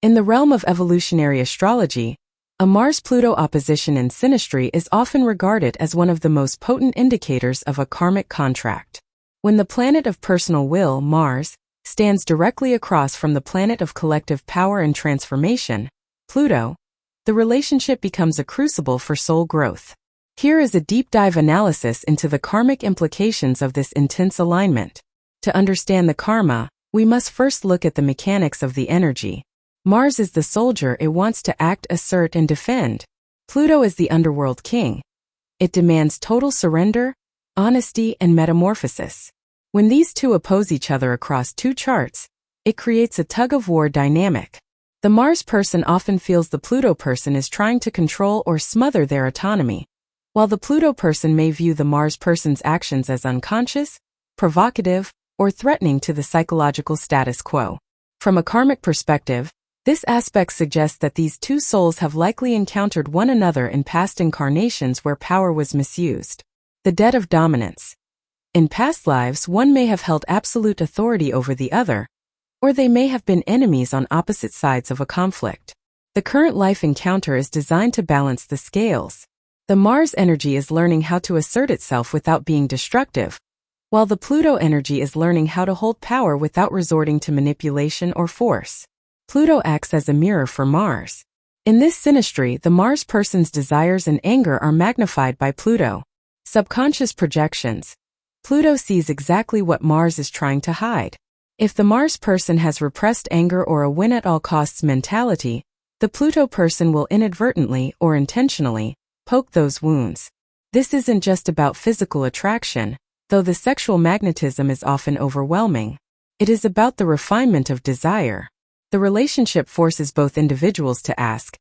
In the realm of evolutionary astrology, a Mars-Pluto opposition in Synastry is often regarded as one of the most potent indicators of a karmic contract. When the planet of personal will, Mars, stands directly across from the planet of collective power and transformation, Pluto, the relationship becomes a crucible for soul growth. Here is a deep dive analysis into the karmic implications of this intense alignment. To understand the karma, we must first look at the mechanics of the energy. Mars is the soldier. It wants to act, assert, and defend. Pluto is the underworld king. It demands total surrender, honesty, and metamorphosis. When these two oppose each other across two charts, it creates a tug-of-war dynamic. The Mars person often feels the Pluto person is trying to control or smother their autonomy, while the Pluto person may view the Mars person's actions as unconscious, provocative, or threatening to the psychological status quo. From a karmic perspective, this aspect suggests that these two souls have likely encountered one another in past incarnations where power was misused. The debt of dominance. In past lives, one may have held absolute authority over the other, or they may have been enemies on opposite sides of a conflict. The current life encounter is designed to balance the scales. The Mars energy is learning how to assert itself without being destructive, while the Pluto energy is learning how to hold power without resorting to manipulation or force. Pluto acts as a mirror for Mars. In this synastry, the Mars person's desires and anger are magnified by Pluto. Subconscious projections. Pluto sees exactly what Mars is trying to hide. If the Mars person has repressed anger or a win-at-all-costs mentality, the Pluto person will inadvertently or intentionally poke those wounds. This isn't just about physical attraction, though the sexual magnetism is often overwhelming. It is about the refinement of desire. The relationship forces both individuals to ask,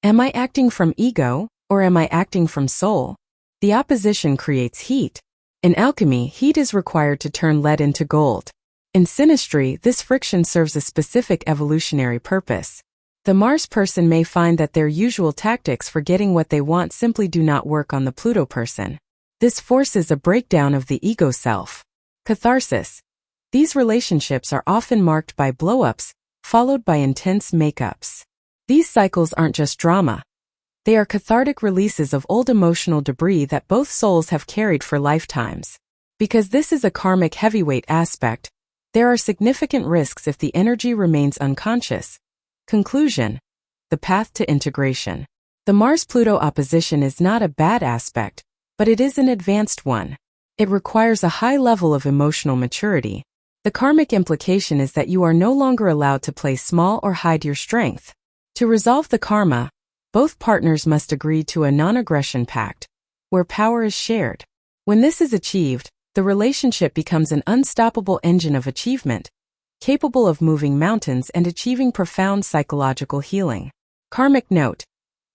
am I acting from ego, or am I acting from soul? The opposition creates heat. In alchemy, heat is required to turn lead into gold. In synastry, this friction serves a specific evolutionary purpose. The Mars person may find that their usual tactics for getting what they want simply do not work on the Pluto person. This forces a breakdown of the ego self. Catharsis. These relationships are often marked by blow-ups, followed by intense makeups. These cycles aren't just drama. They are cathartic releases of old emotional debris that both souls have carried for lifetimes. Because this is a karmic heavyweight aspect, there are significant risks if the energy remains unconscious. Conclusion. The path to integration. The Mars-Pluto opposition is not a bad aspect, but it is an advanced one. It requires a high level of emotional maturity. The karmic implication is that you are no longer allowed to play small or hide your strength. To resolve the karma, both partners must agree to a non-aggression pact, where power is shared. When this is achieved, the relationship becomes an unstoppable engine of achievement, capable of moving mountains and achieving profound psychological healing. Karmic note: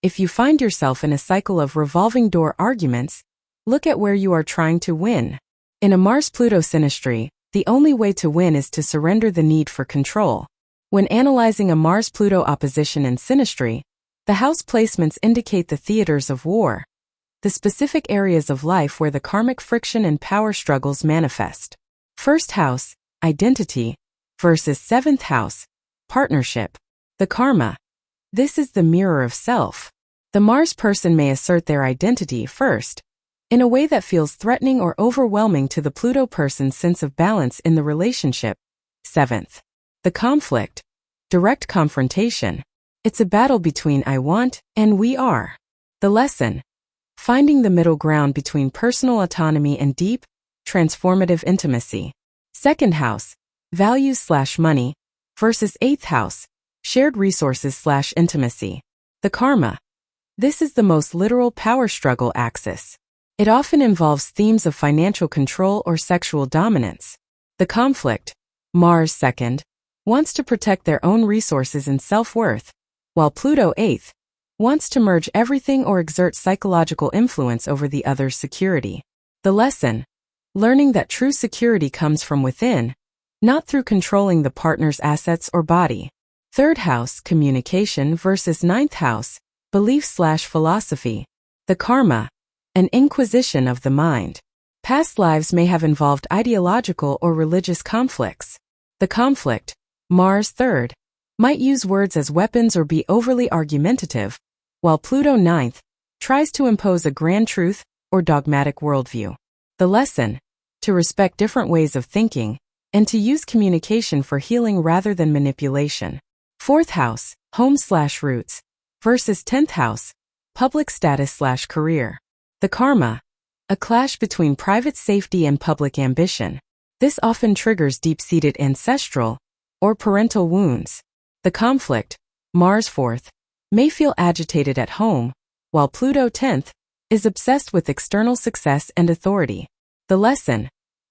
if you find yourself in a cycle of revolving door arguments, look at where you are trying to win. In a Mars-Pluto synastry, the only way to win is to surrender the need for control. When analyzing a Mars-Pluto opposition in synastry, the house placements indicate the theaters of war, the specific areas of life where the karmic friction and power struggles manifest. First house, identity, versus seventh house, partnership. The karma. This is the mirror of self. The Mars person may assert their identity first, in a way that feels threatening or overwhelming to the Pluto person's sense of balance in the relationship. Seventh. The conflict. Direct confrontation. It's a battle between I want and we are. The lesson. Finding the middle ground between personal autonomy and deep, transformative intimacy. Second house. Values/money, versus eighth house. Shared resources/intimacy. The karma. This is the most literal power struggle axis. It often involves themes of financial control or sexual dominance. The conflict. Mars second, wants to protect their own resources and self-worth, while Pluto eighth wants to merge everything or exert psychological influence over the other's security. The lesson. Learning that true security comes from within, not through controlling the partner's assets or body. Third house, communication, versus ninth house, belief/philosophy. The karma. An inquisition of the mind. Past lives may have involved ideological or religious conflicts. The conflict. Mars third might use words as weapons or be overly argumentative, while Pluto ninth tries to impose a grand truth or dogmatic worldview. The lesson: to respect different ways of thinking and to use communication for healing rather than manipulation. 4th house, home/roots, versus 10th house, public status/career. The karma: a clash between private safety and public ambition. This often triggers deep-seated ancestral or parental wounds. The conflict: Mars 4th, may feel agitated at home, while Pluto 10th is obsessed with external success and authority. The lesson: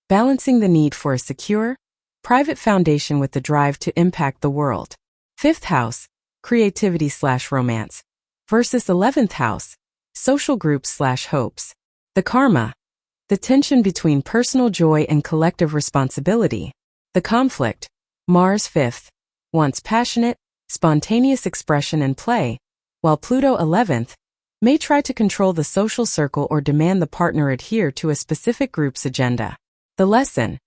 balancing the need for a secure, private foundation with the drive to impact the world. 5th house, creativity/romance, versus 11th house, social groups/hopes. The karma: the tension between personal joy and collective responsibility. The conflict: Mars 5th, wants passionate, spontaneous expression and play, while Pluto 11th may try to control the social circle or demand the partner adhere to a specific group's agenda. The lesson: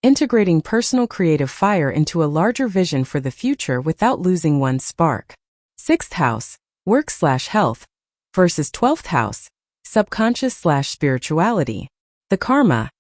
integrating personal creative fire into a larger vision for the future without losing one's spark. 6th house, work/health, versus 12th house, subconscious/spirituality. The karma: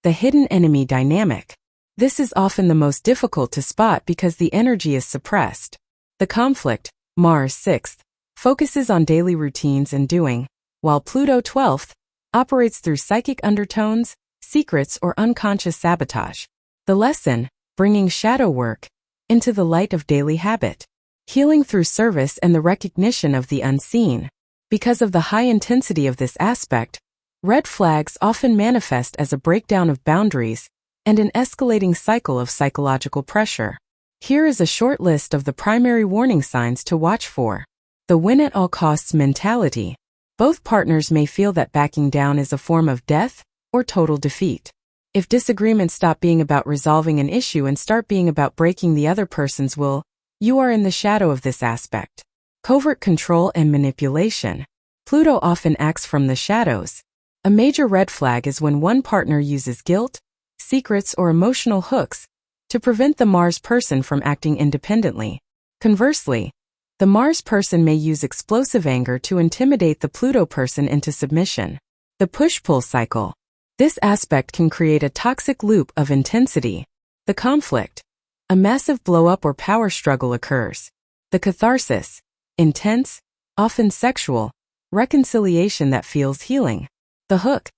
the hidden enemy dynamic. This is often the most difficult to spot because the energy is suppressed. The conflict: Mars 6th, focuses on daily routines and doing, while Pluto 12th operates through psychic undertones, secrets, or unconscious sabotage. The lesson: bringing shadow work into the light of daily habit. Healing through service and the recognition of the unseen. Because of the high intensity of this aspect, red flags often manifest as a breakdown of boundaries and an escalating cycle of psychological pressure. Here is a short list of the primary warning signs to watch for. The win-at-all-costs mentality. Both partners may feel that backing down is a form of death or total defeat. If disagreements stop being about resolving an issue and start being about breaking the other person's will, you are in the shadow of this aspect. Covert control and manipulation. Pluto often acts from the shadows. A major red flag is when one partner uses guilt, secrets, or emotional hooks to prevent the Mars person from acting independently. Conversely, the Mars person may use explosive anger to intimidate the Pluto person into submission. The push-pull cycle. This aspect can create a toxic loop of intensity. The conflict: a massive blow-up or power struggle occurs. The catharsis: intense, often sexual, reconciliation that feels healing. The hook: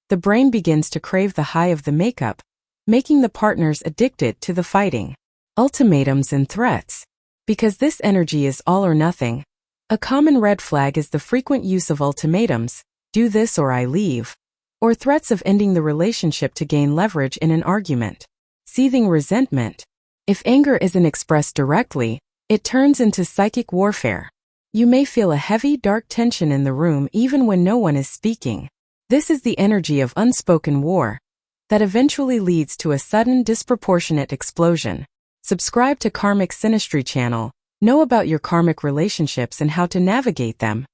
the brain begins to crave the high of the makeup, making the partners addicted to the fighting. Ultimatums and threats. Because this energy is all or nothing, a common red flag is the frequent use of ultimatums, do this or I leave, or threats of ending the relationship to gain leverage in an argument. Seething resentment. If anger isn't expressed directly, it turns into psychic warfare. You may feel a heavy, dark tension in the room even when no one is speaking. This is the energy of unspoken war that eventually leads to a sudden, disproportionate explosion. Subscribe to Karmic Synastry channel. Know about your karmic relationships and how to navigate them.